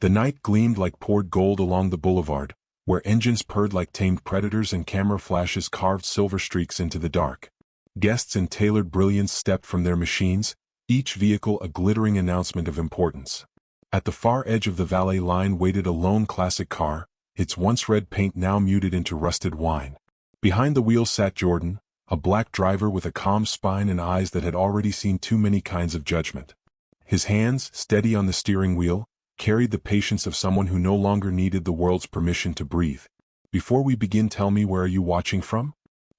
The night gleamed like poured gold along the boulevard, where engines purred like tamed predators and camera flashes carved silver streaks into the dark. Guests in tailored brilliance stepped from their machines, each vehicle a glittering announcement of importance. At the far edge of the valet line waited a lone classic car, its once red paint now muted into rusted wine. Behind the wheel sat Jordan, a black driver with a calm spine and eyes that had already seen too many kinds of judgment. His hands, steady on the steering wheel, carried the patience of someone who no longer needed the world's permission to breathe. Before we begin, tell me, where are you watching from?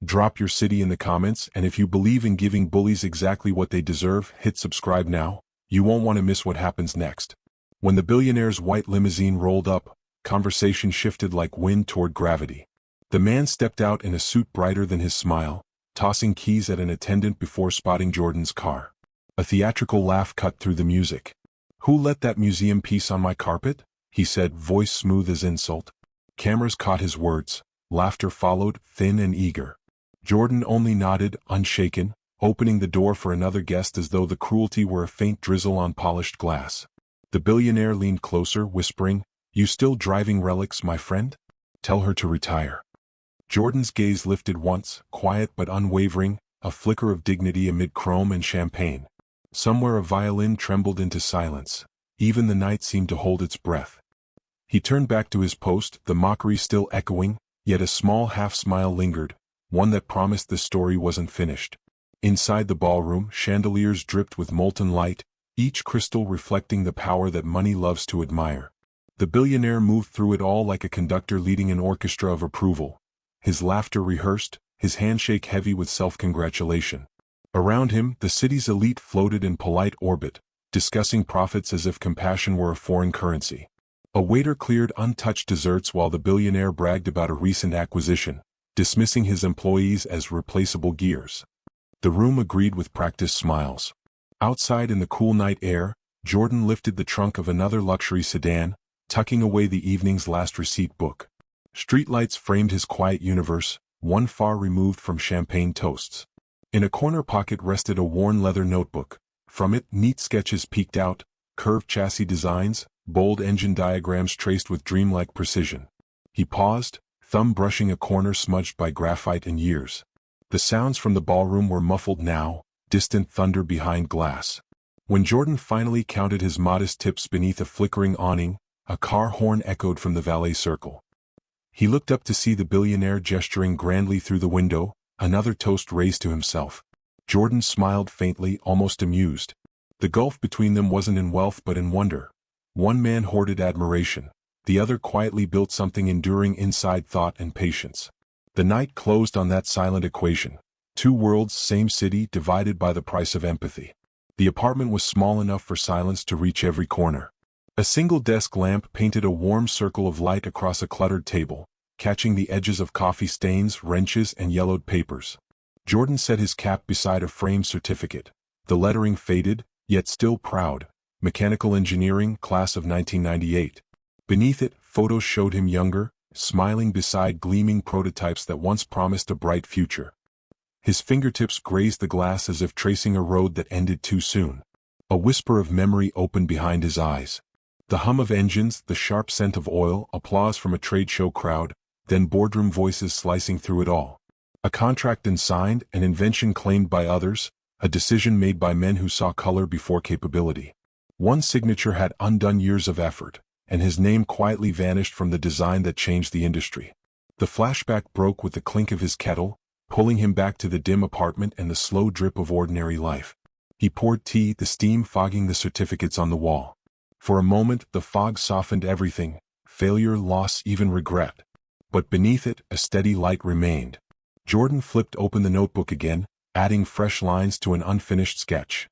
Drop your city in the comments, and if you believe in giving bullies exactly what they deserve, hit subscribe now. You won't want to miss what happens next. When the billionaire's white limousine rolled up, conversation shifted like wind toward gravity. The man stepped out in a suit brighter than his smile, tossing keys at an attendant before spotting Jordan's car. A theatrical laugh cut through the music. "Who let that museum piece on my carpet?" he said, voice smooth as insult. Cameras caught his words. Laughter followed, thin and eager. Jordan only nodded, unshaken, opening the door for another guest as though the cruelty were a faint drizzle on polished glass. The billionaire leaned closer, whispering, "You still driving relics, my friend? Tell her to retire." Jordan's gaze lifted once, quiet but unwavering, a flicker of dignity amid chrome and champagne. Somewhere a violin trembled into silence. Even the night seemed to hold its breath. He turned back to his post, the mockery still echoing, yet a small half-smile lingered, one that promised the story wasn't finished. Inside the ballroom, chandeliers dripped with molten light, each crystal reflecting the power that money loves to admire. The billionaire moved through it all like a conductor leading an orchestra of approval. His laughter rehearsed, his handshake heavy with self-congratulation. Around him, the city's elite floated in polite orbit, discussing profits as if compassion were a foreign currency. A waiter cleared untouched desserts while the billionaire bragged about a recent acquisition, dismissing his employees as replaceable gears. The room agreed with practiced smiles. Outside in the cool night air, Jordan lifted the trunk of another luxury sedan, tucking away the evening's last receipt book. Streetlights framed his quiet universe, one far removed from champagne toasts. In a corner pocket rested a worn leather notebook. From it, neat sketches peeked out, curved chassis designs, bold engine diagrams traced with dreamlike precision. He paused, thumb brushing a corner smudged by graphite and years. The sounds from the ballroom were muffled now, distant thunder behind glass. When Jordan finally counted his modest tips beneath a flickering awning, a car horn echoed from the valet circle. He looked up to see the billionaire gesturing grandly through the window, another toast raised to himself. Jordan smiled faintly, almost amused. The gulf between them wasn't in wealth but in wonder. One man hoarded admiration. The other quietly built something enduring inside thought and patience. The night closed on that silent equation. Two worlds, same city, divided by the price of empathy. The apartment was small enough for silence to reach every corner. A single desk lamp painted a warm circle of light across a cluttered table, catching the edges of coffee stains, wrenches, and yellowed papers. Jordan set his cap beside a framed certificate. The lettering faded, yet still proud. Mechanical Engineering, Class of 1998. Beneath it, photos showed him younger, smiling beside gleaming prototypes that once promised a bright future. His fingertips grazed the glass as if tracing a road that ended too soon. A whisper of memory opened behind his eyes. The hum of engines, the sharp scent of oil, applause from a trade show crowd, then boardroom voices slicing through it all. A contract unsigned, an invention claimed by others, a decision made by men who saw color before capability. One signature had undone years of effort, and his name quietly vanished from the design that changed the industry. The flashback broke with the clink of his kettle, pulling him back to the dim apartment and the slow drip of ordinary life. He poured tea, the steam fogging the certificates on the wall. For a moment, the fog softened everything, failure, loss, even regret. But beneath it, a steady light remained. Jordan flipped open the notebook again, adding fresh lines to an unfinished sketch.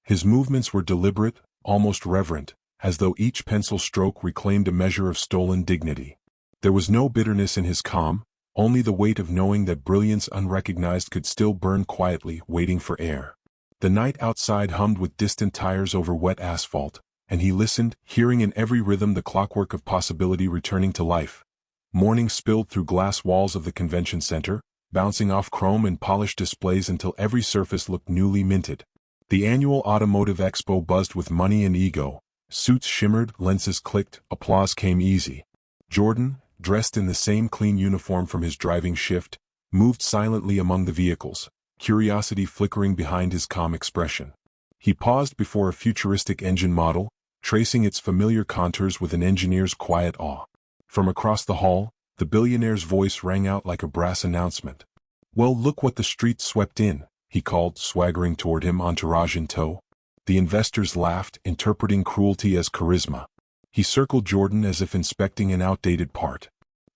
His movements were deliberate, almost reverent, as though each pencil stroke reclaimed a measure of stolen dignity. There was no bitterness in his calm, only the weight of knowing that brilliance unrecognized could still burn quietly, waiting for air. The night outside hummed with distant tires over wet asphalt, and he listened, hearing in every rhythm the clockwork of possibility returning to life. Morning spilled through glass walls of the convention center, bouncing off chrome and polished displays until every surface looked newly minted. The annual automotive expo buzzed with money and ego, Suits shimmered, lenses clicked, applause came easy. Jordan, dressed in the same clean uniform from his driving shift, moved silently among the vehicles, curiosity flickering behind his calm expression. He paused before a futuristic engine model, tracing its familiar contours with an engineer's quiet awe. From across the hall, the billionaire's voice rang out like a brass announcement. "Well, look what the street swept in," he called, swaggering toward him, entourage in tow. The investors laughed, interpreting cruelty as charisma. He circled Jordan as if inspecting an outdated part.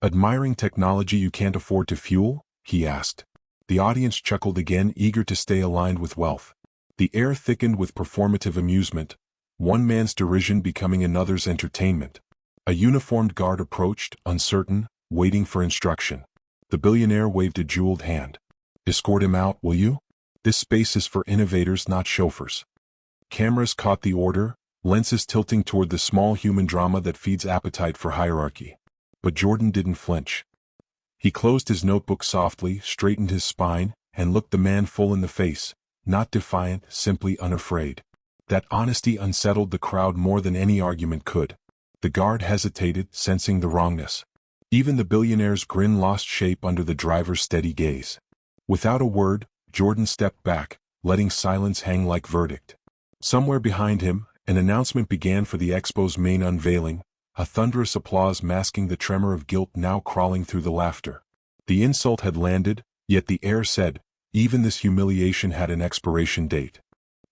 "Admiring technology you can't afford to fuel?" he asked. The audience chuckled again, eager to stay aligned with wealth. The air thickened with performative amusement, one man's derision becoming another's entertainment. A uniformed guard approached, uncertain, waiting for instruction. The billionaire waved a jeweled hand. "Escort him out, will you? This space is for innovators, not chauffeurs." Cameras caught the order, lenses tilting toward the small human drama that feeds appetite for hierarchy. But Jordan didn't flinch. He closed his notebook softly, straightened his spine, and looked the man full in the face, not defiant, simply unafraid. That honesty unsettled the crowd more than any argument could. The guard hesitated, sensing the wrongness. Even the billionaire's grin lost shape under the driver's steady gaze. Without a word, Jordan stepped back, letting silence hang like verdict. Somewhere behind him, an announcement began for the expo's main unveiling, a thunderous applause masking the tremor of guilt now crawling through the laughter. The insult had landed, yet the air said, even this humiliation had an expiration date.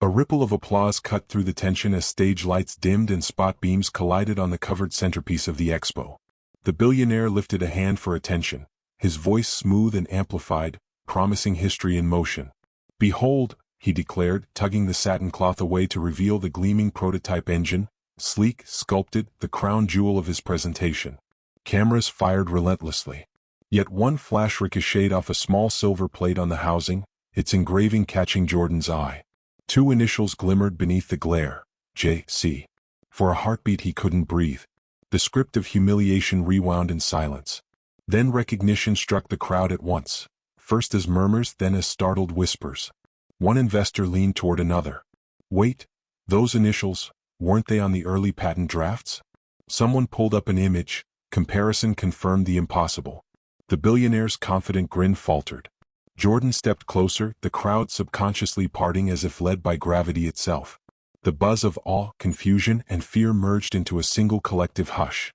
A ripple of applause cut through the tension as stage lights dimmed and spot beams collided on the covered centerpiece of the expo. The billionaire lifted a hand for attention, his voice smooth and amplified, promising history in motion. "Behold," he declared, tugging the satin cloth away to reveal the gleaming prototype engine, sleek, sculpted, the crown jewel of his presentation. Cameras fired relentlessly. Yet one flash ricocheted off a small silver plate on the housing, its engraving catching Jordan's eye. Two initials glimmered beneath the glare, J.C. For a heartbeat he couldn't breathe. The script of humiliation rewound in silence. Then recognition struck the crowd at once, first as murmurs, then as startled whispers. One investor leaned toward another. "Wait, those initials, weren't they on the early patent drafts?" Someone pulled up an image, comparison confirmed the impossible. The billionaire's confident grin faltered. Jordan stepped closer, the crowd subconsciously parting as if led by gravity itself. The buzz of awe, confusion, and fear merged into a single collective hush.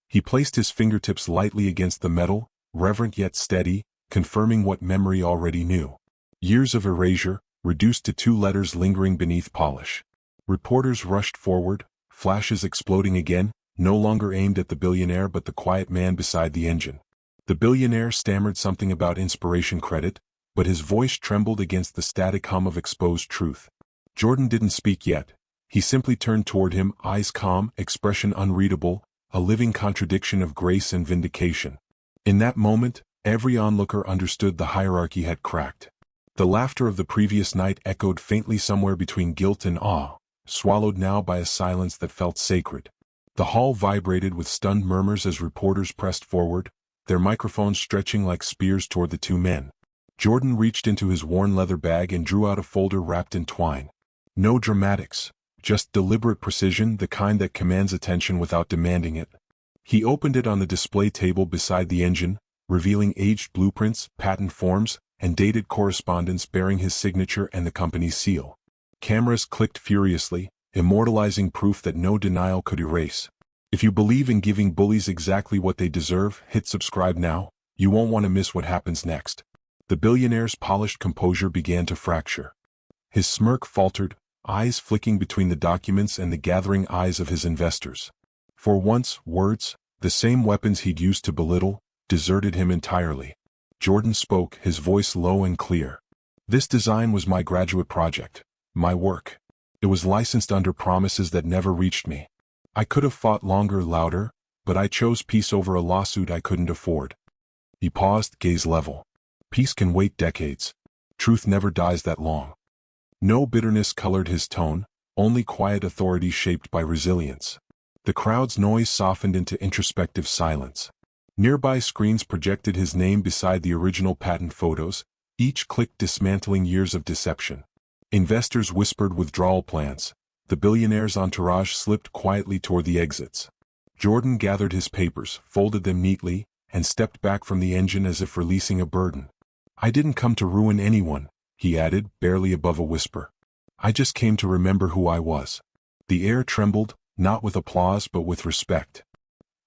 He placed his fingertips lightly against the metal, reverent yet steady, confirming what memory already knew. Years of erasure, reduced to 2 letters lingering beneath polish. Reporters rushed forward, flashes exploding again, no longer aimed at the billionaire but the quiet man beside the engine. The billionaire stammered something about inspiration credit, but his voice trembled against the static hum of exposed truth. Jordan didn't speak yet. He simply turned toward him, eyes calm, expression unreadable, a living contradiction of grace and vindication. In that moment, every onlooker understood the hierarchy had cracked. The laughter of the previous night echoed faintly somewhere between guilt and awe, swallowed now by a silence that felt sacred. The hall vibrated with stunned murmurs as reporters pressed forward, their microphones stretching like spears toward the two men. Jordan reached into his worn leather bag and drew out a folder wrapped in twine. No dramatics, just deliberate precision, the kind that commands attention without demanding it. He opened it on the display table beside the engine, revealing aged blueprints, patent forms, and dated correspondence bearing his signature and the company's seal. Cameras clicked furiously, immortalizing proof that no denial could erase. If you believe in giving bullies exactly what they deserve, hit subscribe now. You won't want to miss what happens next. The billionaire's polished composure began to fracture. His smirk faltered, eyes flicking between the documents and the gathering eyes of his investors. For once, words, the same weapons he'd used to belittle, deserted him entirely. Jordan spoke, his voice low and clear. "This design was my graduate project, my work. It was licensed under promises that never reached me. I could have fought longer, louder, but I chose peace over a lawsuit I couldn't afford." He paused, gaze level. Peace can wait decades. Truth never dies that long. No bitterness colored his tone, only quiet authority shaped by resilience. The crowd's noise softened into introspective silence. Nearby screens projected his name beside the original patent photos, each click dismantling years of deception. Investors whispered withdrawal plans, The billionaire's entourage slipped quietly toward the exits. Jordan gathered his papers, folded them neatly, and stepped back from the engine as if releasing a burden. "I didn't come to ruin anyone," he added, barely above a whisper. "I just came to remember who I was." The air trembled, not with applause but with respect.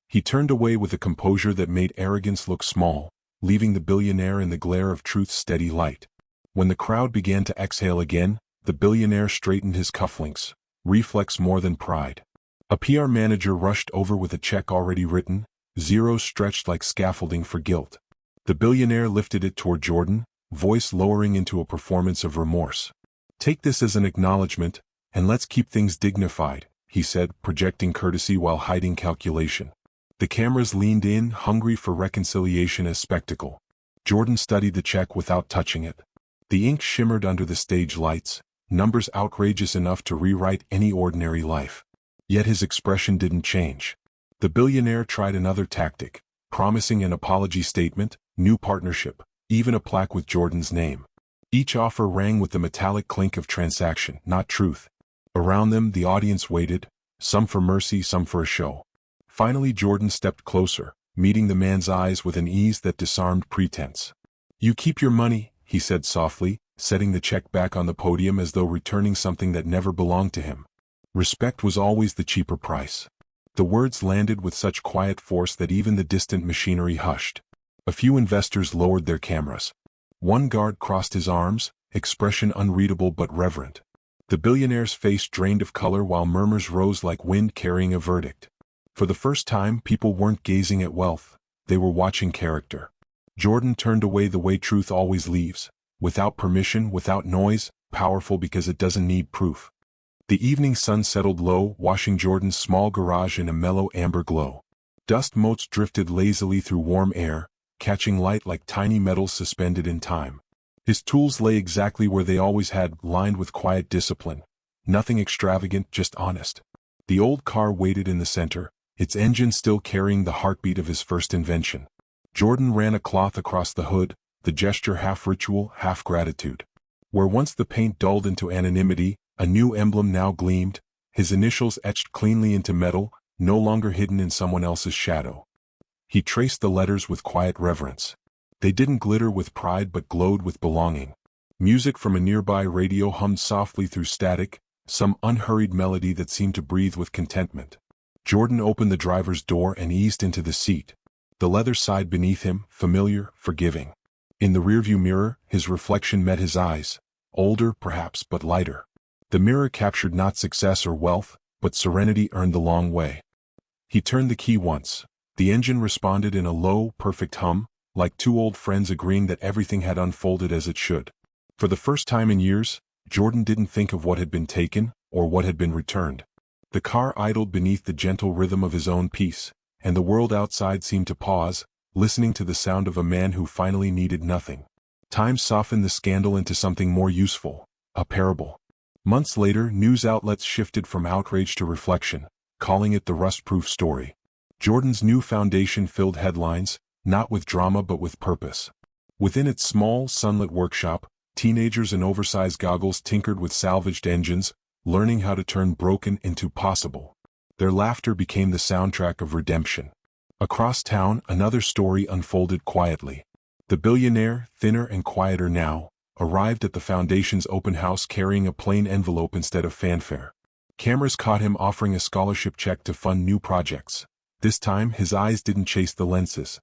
He turned away with a composure that made arrogance look small, leaving the billionaire in the glare of truth's steady light. When the crowd began to exhale again, the billionaire straightened his cufflinks, reflex more than pride. A PR manager rushed over with a check already written, zeros stretched like scaffolding for guilt. The billionaire lifted it toward Jordan, voice lowering into a performance of remorse. "Take this as an acknowledgement, and let's keep things dignified," he said, projecting courtesy while hiding calculation. The cameras leaned in, hungry for reconciliation as spectacle. Jordan studied the check without touching it. The ink shimmered under the stage lights, numbers outrageous enough to rewrite any ordinary life. Yet his expression didn't change. The billionaire tried another tactic, promising an apology statement, new partnership, even a plaque with Jordan's name. Each offer rang with the metallic clink of transaction, not truth. Around them the audience waited, some for mercy, some for a show. Finally Jordan stepped closer, meeting the man's eyes with an ease that disarmed pretense. "You keep your money," he said softly, setting the check back on the podium as though returning something that never belonged to him. Respect was always the cheaper price. The words landed with such quiet force that even the distant machinery hushed. A few investors lowered their cameras. One guard crossed his arms, expression unreadable but reverent. The billionaire's face drained of color while murmurs rose like wind carrying a verdict. For the first time, people weren't gazing at wealth, they were watching character. Jordan turned away the way truth always leaves, without permission, without noise, powerful because it doesn't need proof. The evening sun settled low, washing Jordan's small garage in a mellow amber glow. Dust motes drifted lazily through warm air, catching light like tiny metals suspended in time. His tools lay exactly where they always had, lined with quiet discipline. Nothing extravagant, just honest. The old car waited in the center, its engine still carrying the heartbeat of his first invention. Jordan ran a cloth across the hood, the gesture half ritual, half gratitude. Where once the paint dulled into anonymity, a new emblem now gleamed, his initials etched cleanly into metal, no longer hidden in someone else's shadow. He traced the letters with quiet reverence. They didn't glitter with pride but glowed with belonging. Music from a nearby radio hummed softly through static, some unhurried melody that seemed to breathe with contentment. Jordan opened the driver's door and eased into the seat. The leather sighed beneath him, familiar, forgiving. In the rearview mirror, his reflection met his eyes, older perhaps but lighter. The mirror captured not success or wealth, but serenity earned the long way. He turned the key once. The engine responded in a low, perfect hum, like two old friends agreeing that everything had unfolded as it should. For the first time in years, Jordan didn't think of what had been taken, or what had been returned. The car idled beneath the gentle rhythm of his own peace, and the world outside seemed to pause, listening to the sound of a man who finally needed nothing. Time softened the scandal into something more useful, a parable. Months later, news outlets shifted from outrage to reflection, calling it the rust-proof story. Jordan's new foundation filled headlines, not with drama but with purpose. Within its small, sunlit workshop, teenagers in oversized goggles tinkered with salvaged engines, learning how to turn broken into possible. Their laughter became the soundtrack of redemption. Across town, another story unfolded quietly. The billionaire, thinner and quieter now, arrived at the foundation's open house carrying a plain envelope instead of fanfare. Cameras caught him offering a scholarship check to fund new projects. This time, his eyes didn't chase the lenses.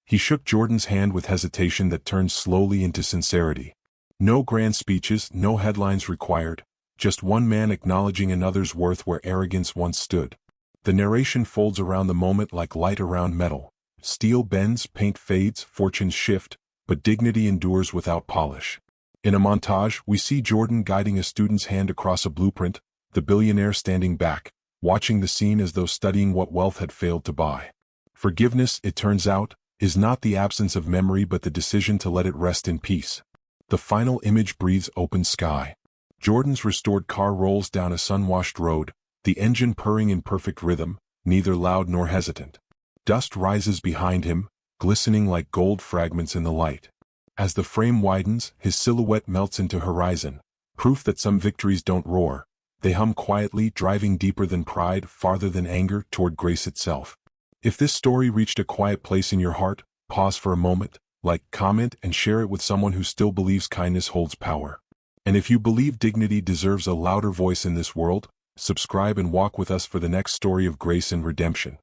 He shook Jordan's hand with hesitation that turned slowly into sincerity. No grand speeches, no headlines required, just one man acknowledging another's worth where arrogance once stood. The narration folds around the moment like light around metal. Steel bends, paint fades, fortunes shift, but dignity endures without polish. In a montage, we see Jordan guiding a student's hand across a blueprint, the billionaire standing back, watching the scene as though studying what wealth had failed to buy. Forgiveness, it turns out, is not the absence of memory but the decision to let it rest in peace. The final image breathes open sky. Jordan's restored car rolls down a sun-washed road, the engine purring in perfect rhythm, neither loud nor hesitant. Dust rises behind him, glistening like gold fragments in the light. As the frame widens, his silhouette melts into horizon, proof that some victories don't roar, They hum quietly, driving deeper than pride, farther than anger, toward grace itself. If this story reached a quiet place in your heart, pause for a moment, like, comment, and share it with someone who still believes kindness holds power. And if you believe dignity deserves a louder voice in this world, subscribe and walk with us for the next story of grace and redemption.